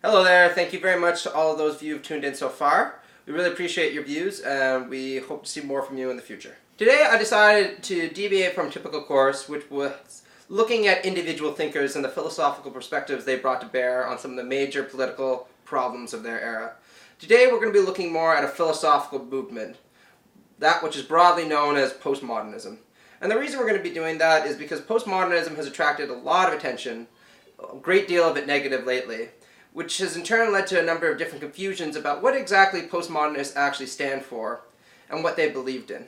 Hello there, thank you very much to all of those of you who've tuned in so far. We really appreciate your views and we hope to see more from you in the future. Today I decided to deviate from typical course, which was looking at individual thinkers and the philosophical perspectives they brought to bear on some of the major political problems of their era. Today we're going to be looking more at a philosophical movement, that which is broadly known as postmodernism. And the reason we're going to be doing that is because postmodernism has attracted a lot of attention, a great deal of it negative lately, which has in turn led to a number of different confusions about what exactly postmodernists actually stand for and what they believed in.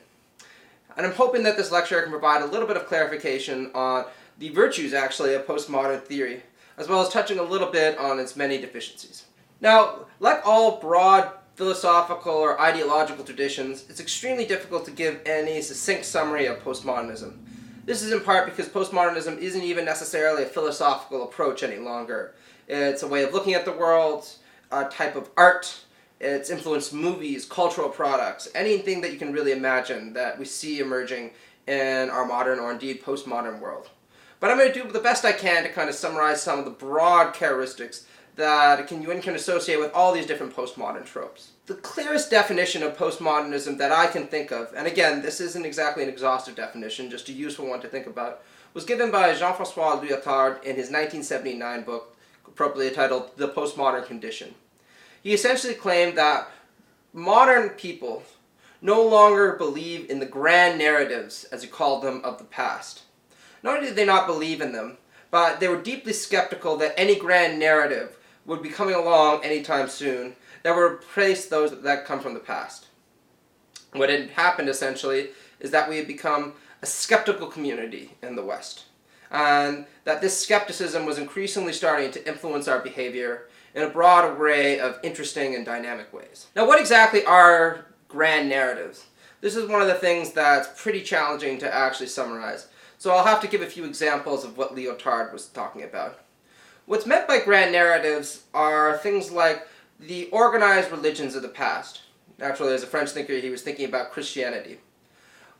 And I'm hoping that this lecture can provide a little bit of clarification on the virtues actually of postmodern theory, as well as touching a little bit on its many deficiencies. Now, like all broad philosophical or ideological traditions, it's extremely difficult to give any succinct summary of postmodernism. This is in part because postmodernism isn't even necessarily a philosophical approach any longer. It's a way of looking at the world, a type of art, it's influenced movies, cultural products, anything that you can really imagine that we see emerging in our modern or indeed postmodern world. But I'm going to do the best I can to kind of summarize some of the broad characteristics that you can associate with all these different postmodern tropes. The clearest definition of postmodernism that I can think of, and again, this isn't exactly an exhaustive definition, just a useful one to think about, was given by Jean-Francois in his 1979 book, appropriately titled The Postmodern Condition. He essentially claimed that modern people no longer believe in the grand narratives, as he called them, of the past. Not only did they not believe in them, but they were deeply skeptical that any grand narrative would be coming along anytime soon that would replace those that come from the past. What had happened essentially is that we had become a skeptical community in the West, and that this skepticism was increasingly starting to influence our behavior in a broad array of interesting and dynamic ways. Now, what exactly are grand narratives? This is one of the things that's pretty challenging to actually summarize, so I'll have to give a few examples of what Lyotard was talking about. What's meant by grand narratives are things like the organized religions of the past. Naturally, as a French thinker, he was thinking about Christianity.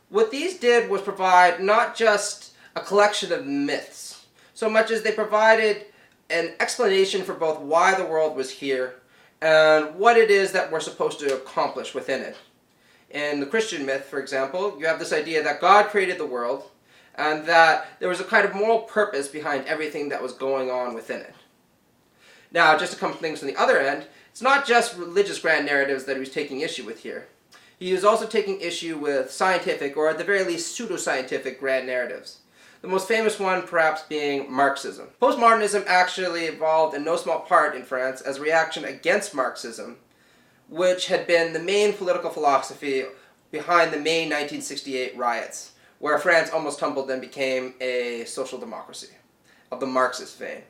What these did was provide not just a collection of myths, so much as they provided an explanation for both why the world was here and what it is that we're supposed to accomplish within it. In the Christian myth, for example, you have this idea that God created the world and that there was a kind of moral purpose behind everything that was going on within it. Now, just to come to things from the other end, it's not just religious grand narratives that he was taking issue with here. He was also taking issue with scientific, or at the very least pseudoscientific, grand narratives. The most famous one perhaps being Marxism. Postmodernism actually evolved in no small part in France as a reaction against Marxism, which had been the main political philosophy behind the May 1968 riots, where France almost tumbled and became a social democracy of the Marxist vein.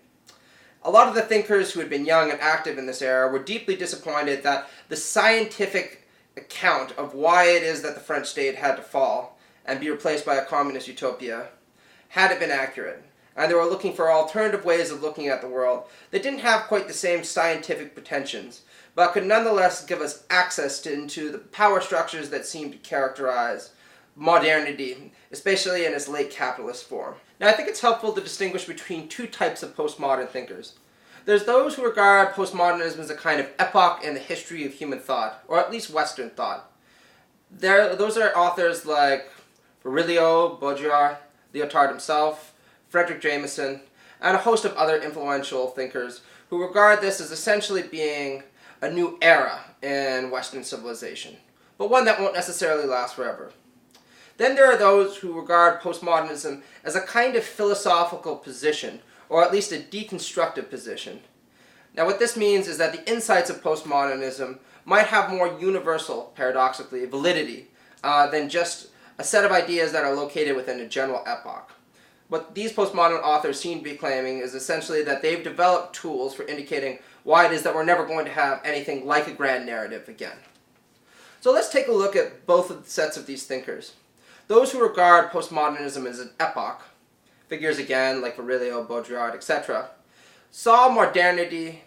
A lot of the thinkers who had been young and active in this era were deeply disappointed that the scientific account of why it is that the French state had to fall and be replaced by a communist utopia hadn't been accurate, and they were looking for alternative ways of looking at the world that didn't have quite the same scientific pretensions, but could nonetheless give us access into the power structures that seemed to characterize modernity, especially in its late capitalist form. Now, I think it's helpful to distinguish between two types of postmodern thinkers. There's those who regard postmodernism as a kind of epoch in the history of human thought, or at least Western thought. Those are authors like Virilio, Baudrillard, Lyotard himself, Frederick Jameson, and a host of other influential thinkers who regard this as essentially being a new era in Western civilization, but one that won't necessarily last forever. Then there are those who regard postmodernism as a kind of philosophical position, or at least a deconstructive position. Now, what this means is that the insights of postmodernism might have more universal, paradoxically, validity than just a set of ideas that are located within a general epoch. What these postmodern authors seem to be claiming is essentially that they've developed tools for indicating why it is that we're never going to have anything like a grand narrative again. So let's take a look at both of the sets of these thinkers. Those who regard postmodernism as an epoch, figures again like Virilio, Baudrillard, etc., saw modernity,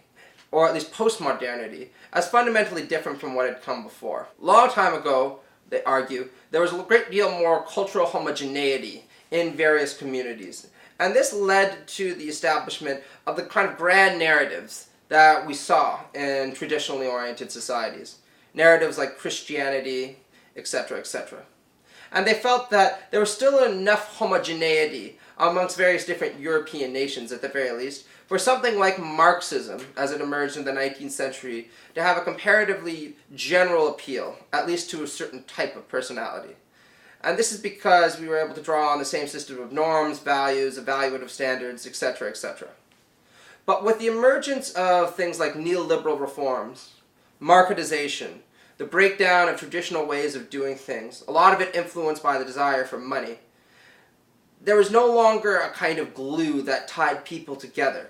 or at least postmodernity, as fundamentally different from what had come before. A long time ago, they argue, there was a great deal more cultural homogeneity in various communities. And this led to the establishment of the kind of grand narratives that we saw in traditionally oriented societies. Narratives like Christianity, etc., etc. And they felt that there was still enough homogeneity amongst various different European nations, at the very least, for something like Marxism, as it emerged in the 19th century, to have a comparatively general appeal, at least to a certain type of personality. And this is because we were able to draw on the same system of norms, values, evaluative standards, etc., etc. But with the emergence of things like neoliberal reforms, marketization, the breakdown of traditional ways of doing things, a lot of it influenced by the desire for money, there was no longer a kind of glue that tied people together.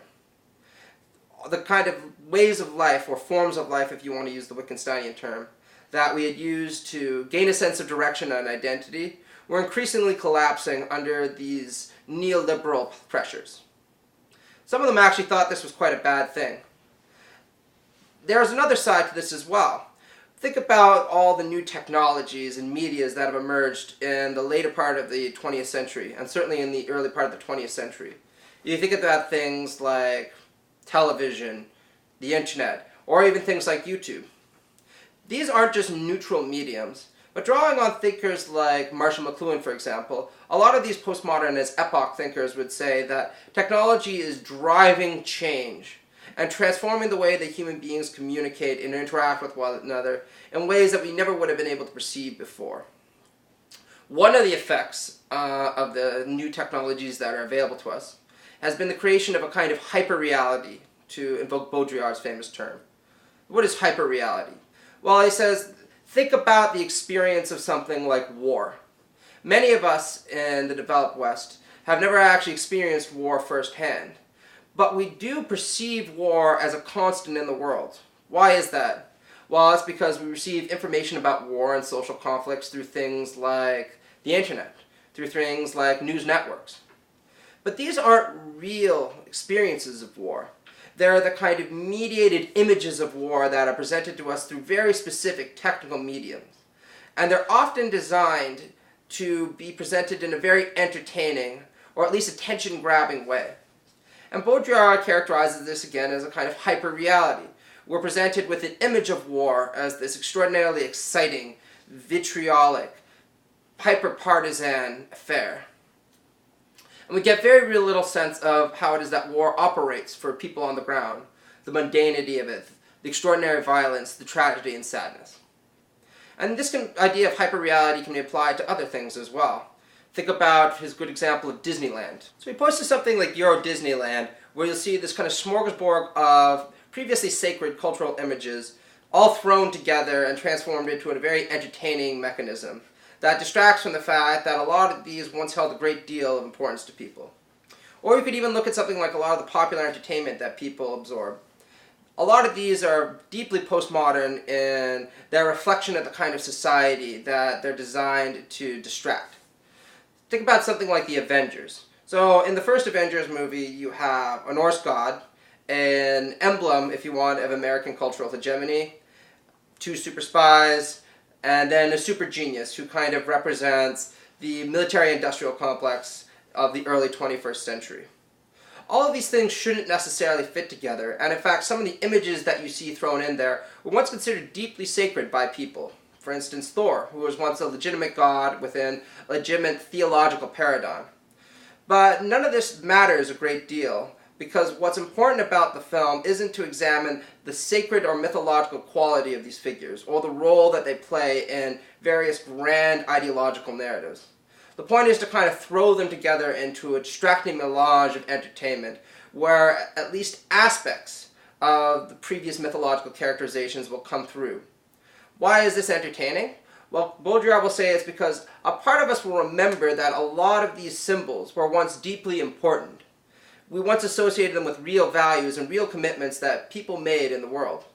The kind of ways of life, or forms of life if you want to use the Wittgensteinian term, that we had used to gain a sense of direction and identity were increasingly collapsing under these neoliberal pressures. Some of them actually thought this was quite a bad thing. There's another side to this as well. Think about all the new technologies and medias that have emerged in the later part of the 20th century, and certainly in the early part of the 20th century. You think about things like television, the internet, or even things like YouTube. These aren't just neutral mediums, but drawing on thinkers like Marshall McLuhan, for example, a lot of these postmodernist epoch thinkers would say that technology is driving change and transforming the way that human beings communicate and interact with one another in ways that we never would have been able to perceive before. One of the effects of the new technologies that are available to us has been the creation of a kind of hyperreality, to invoke Baudrillard's famous term. What is hyperreality? Well, he says, think about the experience of something like war. Many of us in the developed West have never actually experienced war firsthand, but we do perceive war as a constant in the world. Why is that? Well, it's because we receive information about war and social conflicts through things like the internet, through things like news networks. But these aren't real experiences of war. They're the kind of mediated images of war that are presented to us through very specific technical mediums. And they're often designed to be presented in a very entertaining, or at least attention-grabbing way. And Baudrillard characterizes this again as a kind of hyper-reality. We're presented with an image of war as this extraordinarily exciting, vitriolic, hyper-partisan affair. And we get very little sense of how it is that war operates for people on the ground, the mundanity of it, the extraordinary violence, the tragedy and sadness. And this idea of hyperreality can be applied to other things as well. Think about his good example of Disneyland. So he points to something like Euro Disneyland, where you'll see this kind of smorgasbord of previously sacred cultural images all thrown together and transformed into a very entertaining mechanism that distracts from the fact that a lot of these once held a great deal of importance to people. Or you could even look at something like a lot of the popular entertainment that people absorb. A lot of these are deeply postmodern in their reflection of the kind of society that they're designed to distract. Think about something like the Avengers. So in the first Avengers movie, you have a Norse god, an emblem, if you want, of American cultural hegemony, two super spies, and then a super genius who kind of represents the military-industrial complex of the early 21st century. All of these things shouldn't necessarily fit together, and in fact some of the images that you see thrown in there were once considered deeply sacred by people. For instance, Thor, who was once a legitimate god within a legitimate theological paradigm. But none of this matters a great deal, because what's important about the film isn't to examine the sacred or mythological quality of these figures, or the role that they play in various grand ideological narratives. The point is to kind of throw them together into a distracting melange of entertainment, where at least aspects of the previous mythological characterizations will come through. Why is this entertaining? Well, Baudrillard will say it's because a part of us will remember that a lot of these symbols were once deeply important. We once associated them with real values and real commitments that people made in the world.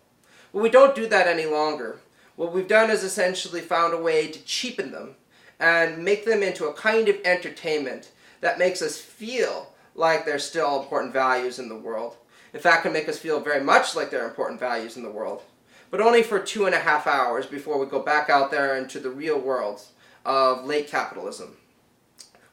Well, we don't do that any longer. What we've done is essentially found a way to cheapen them and make them into a kind of entertainment that makes us feel like they're still important values in the world. In fact, can make us feel very much like they're important values in the world. But only for 2.5 hours before we go back out there into the real world of late capitalism,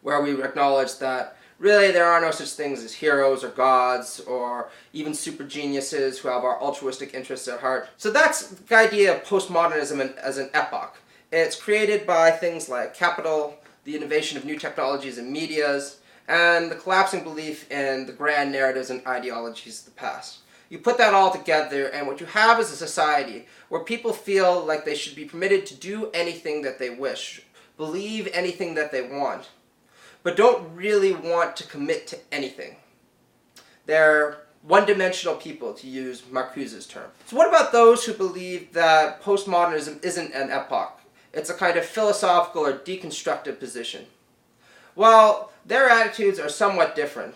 where we acknowledge that Really, there are no such things as heroes or gods or even super geniuses who have our altruistic interests at heart. So that's the idea of postmodernism as an epoch. It's created by things like capital, the innovation of new technologies and medias, and the collapsing belief in the grand narratives and ideologies of the past. You put that all together, and what you have is a society where people feel like they should be permitted to do anything that they wish, believe anything that they want, but don't really want to commit to anything. They're one-dimensional people, to use Marcuse's term. So what about those who believe that postmodernism isn't an epoch? It's a kind of philosophical or deconstructive position. Well, their attitudes are somewhat different.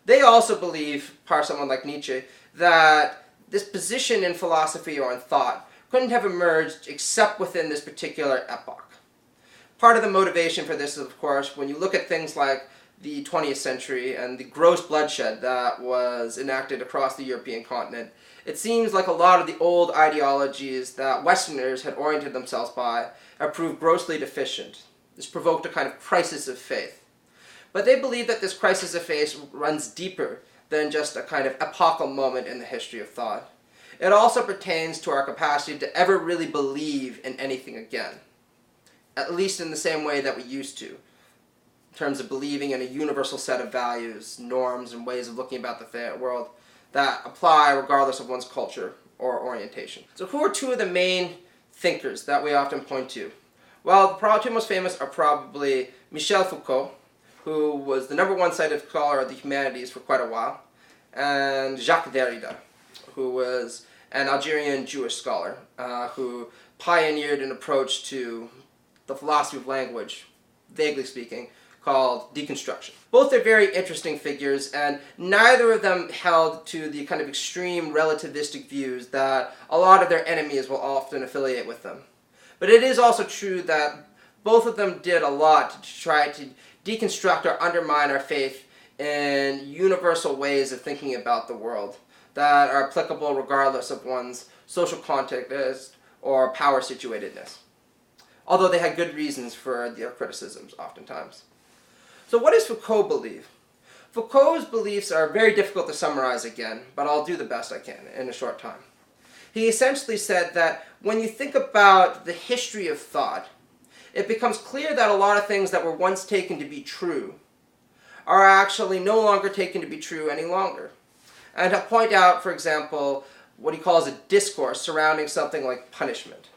They also believe, par someone like Nietzsche, that this position in philosophy or in thought couldn't have emerged except within this particular epoch. Part of the motivation for this is, of course, when you look at things like the 20th century and the gross bloodshed that was enacted across the European continent, it seems like a lot of the old ideologies that Westerners had oriented themselves by have proved grossly deficient. This provoked a kind of crisis of faith. But they believe that this crisis of faith runs deeper than just a kind of epochal moment in the history of thought. It also pertains to our capacity to ever really believe in anything again, at least in the same way that we used to, in terms of believing in a universal set of values, norms, and ways of looking about the world that apply regardless of one's culture or orientation. So who are two of the main thinkers that we often point to? Well, the two most famous are probably Michel Foucault, who was the #1 cited scholar of the humanities for quite a while, and Jacques Derrida, who was an Algerian Jewish scholar who pioneered an approach to the philosophy of language, vaguely speaking, called deconstruction. Both are very interesting figures, and neither of them held to the kind of extreme relativistic views that a lot of their enemies will often affiliate with them. But it is also true that both of them did a lot to try to deconstruct or undermine our faith in universal ways of thinking about the world that are applicable regardless of one's social context or power situatedness. Although they had good reasons for their criticisms oftentimes. So what does Foucault believe? Foucault's beliefs are very difficult to summarize again, but I'll do the best I can in a short time. He essentially said that when you think about the history of thought, it becomes clear that a lot of things that were once taken to be true are actually no longer taken to be true any longer. And he'll point out, for example, what he calls a discourse surrounding something like punishment.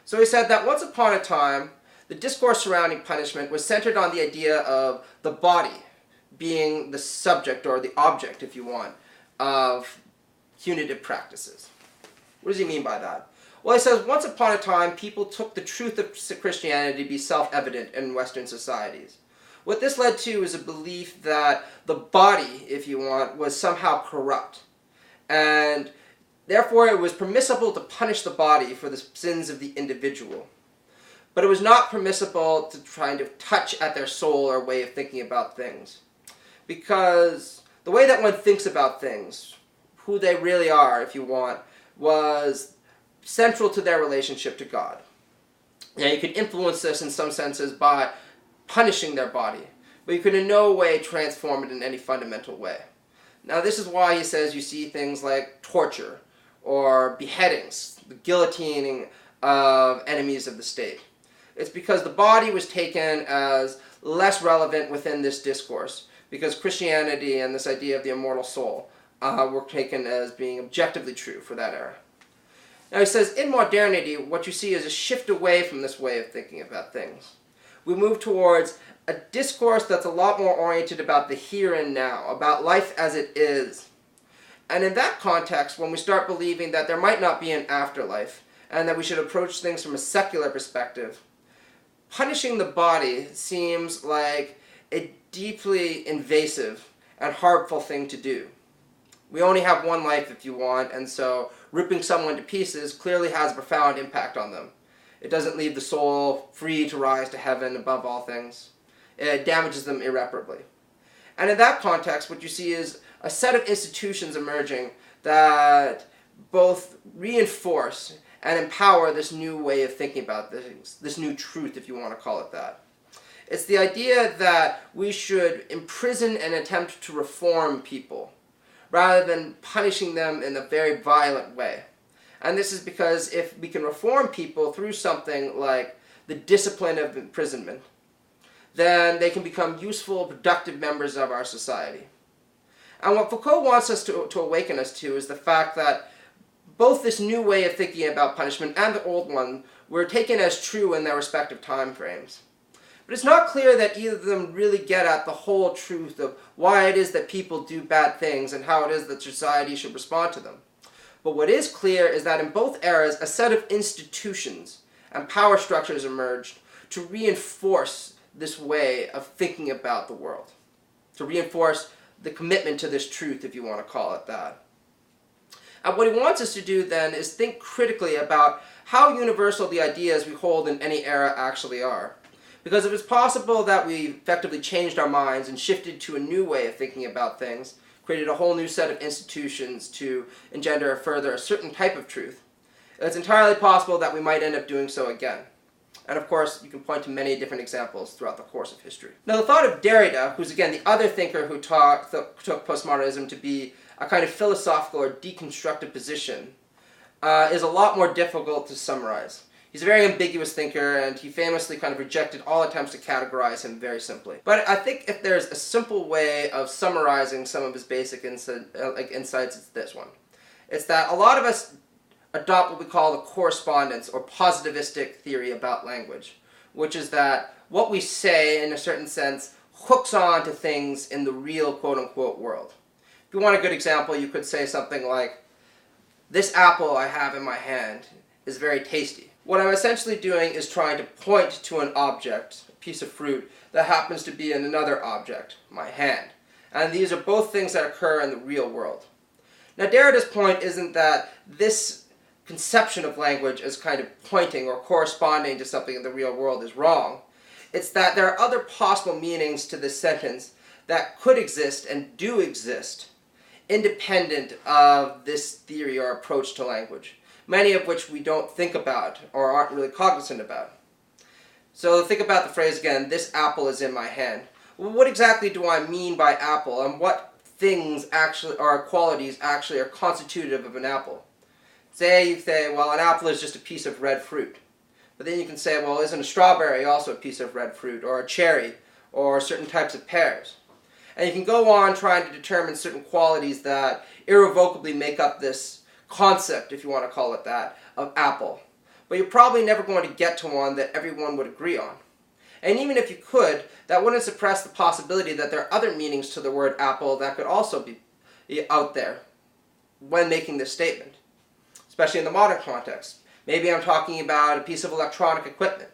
So he said that once upon a time, the discourse surrounding punishment was centered on the idea of the body being the subject, or the object, if you want, of punitive practices. What does he mean by that? Well, he says, once upon a time, people took the truth of Christianity to be self-evident in Western societies. What this led to is a belief that the body, if you want, was somehow corrupt. And therefore, it was permissible to punish the body for the sins of the individual. But it was not permissible to try to touch at their soul or way of thinking about things. Because the way that one thinks about things, who they really are, if you want, was central to their relationship to God. Now, you could influence this in some senses by punishing their body, but you could in no way transform it in any fundamental way. Now, this is why he says you see things like torture or beheadings, the guillotining of enemies of the state. It's because the body was taken as less relevant within this discourse, because Christianity and this idea of the immortal soul were taken as being objectively true for that era. Now he says, in modernity, what you see is a shift away from this way of thinking about things. We move towards a discourse that's a lot more oriented about the here and now, about life as it is. And in that context, when we start believing that there might not be an afterlife, and that we should approach things from a secular perspective, punishing the body seems like a deeply invasive and harmful thing to do. We only have one life, if you want, and so ripping someone to pieces clearly has a profound impact on them. It doesn't leave the soul free to rise to heaven above all things. It damages them irreparably. And in that context, what you see is a set of institutions emerging that both reinforce and empower this new way of thinking about things, this new truth, if you want to call it that. It's the idea that we should imprison and attempt to reform people, rather than punishing them in a very violent way. And this is because if we can reform people through something like the discipline of imprisonment, then they can become useful, productive members of our society. And what Foucault wants us to awaken us to is the fact that both this new way of thinking about punishment and the old one were taken as true in their respective time frames. But it's not clear that either of them really get at the whole truth of why it is that people do bad things and how it is that society should respond to them. But what is clear is that in both eras, a set of institutions and power structures emerged to reinforce this way of thinking about the world, to reinforce the commitment to this truth, if you want to call it that. And what he wants us to do then is think critically about how universal the ideas we hold in any era actually are. Because if it's possible that we effectively changed our minds and shifted to a new way of thinking about things, created a whole new set of institutions to engender a certain type of truth, it's entirely possible that we might end up doing so again. And of course, you can point to many different examples throughout the course of history. Now, the thought of Derrida, who's again the other thinker who took postmodernism to be a kind of philosophical or deconstructive position, is a lot more difficult to summarize. He's a very ambiguous thinker, and he famously kind of rejected all attempts to categorize him very simply. But I think if there's a simple way of summarizing some of his basic insights, it's this one. It's that a lot of us adopt what we call the correspondence or positivistic theory about language, which is that what we say, in a certain sense, hooks on to things in the real quote-unquote world. If you want a good example, you could say something like, "This apple I have in my hand is very tasty." What I'm essentially doing is trying to point to an object, a piece of fruit, that happens to be in another object, my hand. And these are both things that occur in the real world. Now, Derrida's point isn't that this conception of language as kind of pointing or corresponding to something in the real world is wrong. It's that there are other possible meanings to this sentence that could exist and do exist, independent of this theory or approach to language, many of which we don't think about or aren't really cognizant about. So think about the phrase again, "This apple is in my hand." Well, what exactly do I mean by apple, and what things actually, or qualities actually are constitutive of an apple? Say you say, well, an apple is just a piece of red fruit. But then you can say, well, isn't a strawberry also a piece of red fruit, or a cherry, or certain types of pears? And you can go on trying to determine certain qualities that irrevocably make up this concept, if you want to call it that, of apple. But you're probably never going to get to one that everyone would agree on. And even if you could, that wouldn't suppress the possibility that there are other meanings to the word apple that could also be out there when making this statement, especially in the modern context. Maybe I'm talking about a piece of electronic equipment.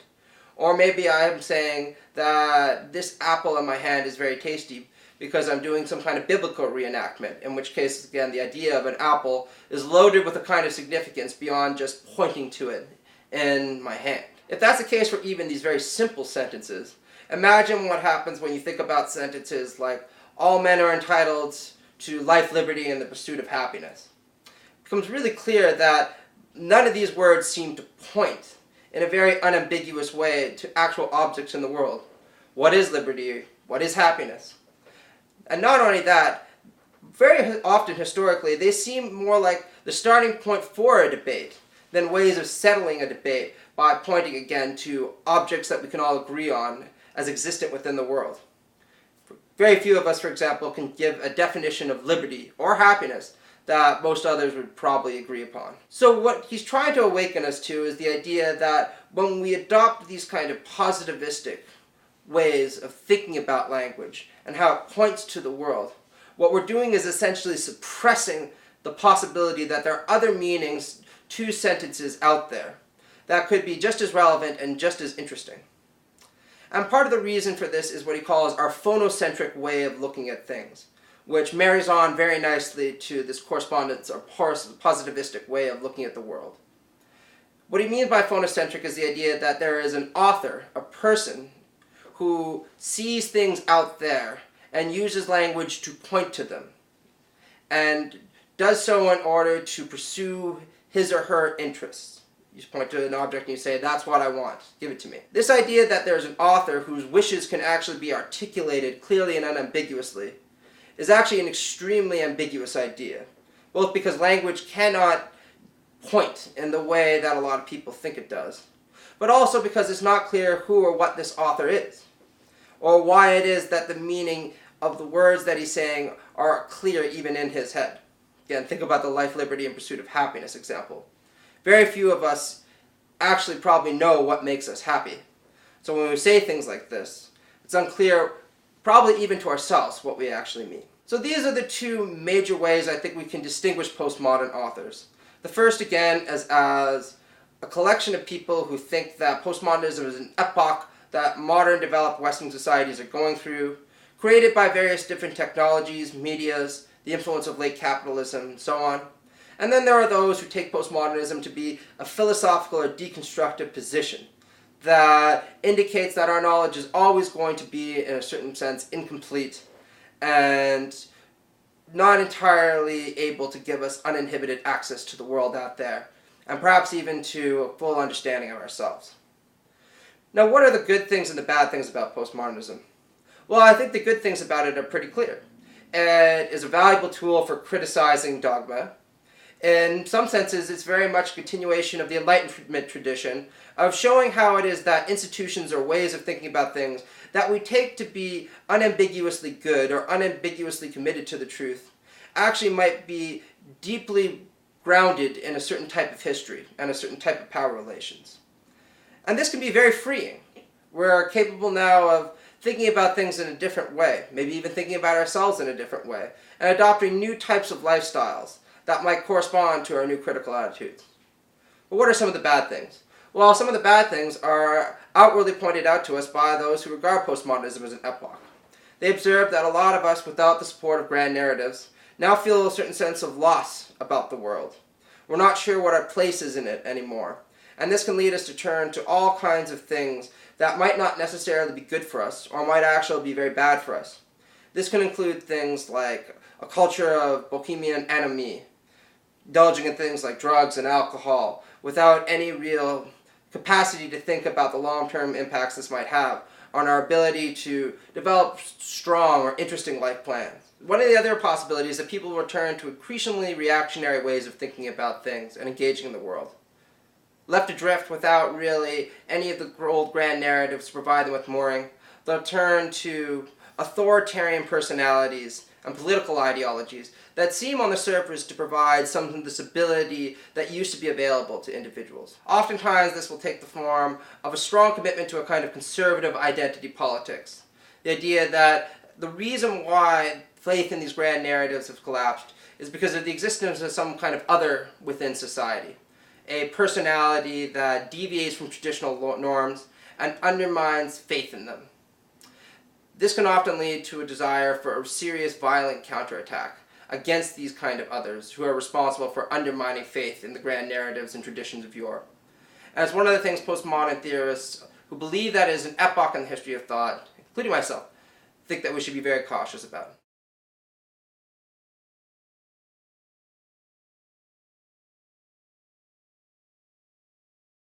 Or maybe I'm saying that this apple in my hand is very tasty because I'm doing some kind of biblical reenactment, in which case, again, the idea of an apple is loaded with a kind of significance beyond just pointing to it in my hand. If that's the case for even these very simple sentences, imagine what happens when you think about sentences like, "All men are entitled to life, liberty, and the pursuit of happiness." It becomes really clear that none of these words seem to point in a very unambiguous way to actual objects in the world. What is liberty? What is happiness? And not only that, very often historically, they seem more like the starting point for a debate than ways of settling a debate by pointing again to objects that we can all agree on as existent within the world. Very few of us, for example, can give a definition of liberty or happiness that most others would probably agree upon. So what he's trying to awaken us to is the idea that when we adopt these kind of positivistic ways of thinking about language and how it points to the world, what we're doing is essentially suppressing the possibility that there are other meanings to sentences out there that could be just as relevant and just as interesting. And part of the reason for this is what he calls our phonocentric way of looking at things, which marries on very nicely to this correspondence or positivistic way of looking at the world. What he means by phonocentric is the idea that there is an author, a person, who sees things out there and uses language to point to them, and does so in order to pursue his or her interests. You just point to an object and you say, that's what I want, give it to me. This idea that there's an author whose wishes can actually be articulated clearly and unambiguously is actually an extremely ambiguous idea, both because language cannot point in the way that a lot of people think it does, but also because it's not clear who or what this author is, or why it is that the meaning of the words that he's saying are clear even in his head. Again, think about the life, liberty, and pursuit of happiness example. Very few of us actually probably know what makes us happy. So when we say things like this, it's unclear, probably even to ourselves, what we actually mean. So these are the two major ways I think we can distinguish postmodern authors. The first, again, is as a collection of people who think that postmodernism is an epoch that modern developed Western societies are going through, created by various different technologies, medias, the influence of late capitalism, and so on. And then there are those who take postmodernism to be a philosophical or deconstructive position that indicates that our knowledge is always going to be, in a certain sense, incomplete and not entirely able to give us uninhibited access to the world out there, and perhaps even to a full understanding of ourselves. Now, what are the good things and the bad things about postmodernism? Well, I think the good things about it are pretty clear. It is a valuable tool for criticizing dogma. In some senses, it's very much a continuation of the Enlightenment tradition of showing how it is that institutions or ways of thinking about things that we take to be unambiguously good or unambiguously committed to the truth actually might be deeply grounded in a certain type of history and a certain type of power relations. And this can be very freeing. We're capable now of thinking about things in a different way, maybe even thinking about ourselves in a different way, and adopting new types of lifestyles that might correspond to our new critical attitudes. But what are some of the bad things? Well, some of the bad things are outwardly pointed out to us by those who regard postmodernism as an epoch. They observe that a lot of us, without the support of grand narratives, now feel a certain sense of loss about the world. We're not sure what our place is in it anymore. And this can lead us to turn to all kinds of things that might not necessarily be good for us, or might actually be very bad for us. This can include things like a culture of bohemian ennui, indulging in things like drugs and alcohol, without any real capacity to think about the long-term impacts this might have on our ability to develop strong or interesting life plans. One of the other possibilities is that people will return to increasingly reactionary ways of thinking about things and engaging in the world. Left adrift without really any of the old grand narratives to provide them with mooring, they'll turn to authoritarian personalities and political ideologies that seem on the surface to provide some of the stability that used to be available to individuals. Oftentimes this will take the form of a strong commitment to a kind of conservative identity politics. The idea that the reason why faith in these grand narratives have collapsed is because of the existence of some kind of other within society. A personality that deviates from traditional norms and undermines faith in them. This can often lead to a desire for a serious violent counterattack against these kind of others who are responsible for undermining faith in the grand narratives and traditions of yore. And it's one of the things postmodern theorists who believe that it is an epoch in the history of thought, including myself, think that we should be very cautious about.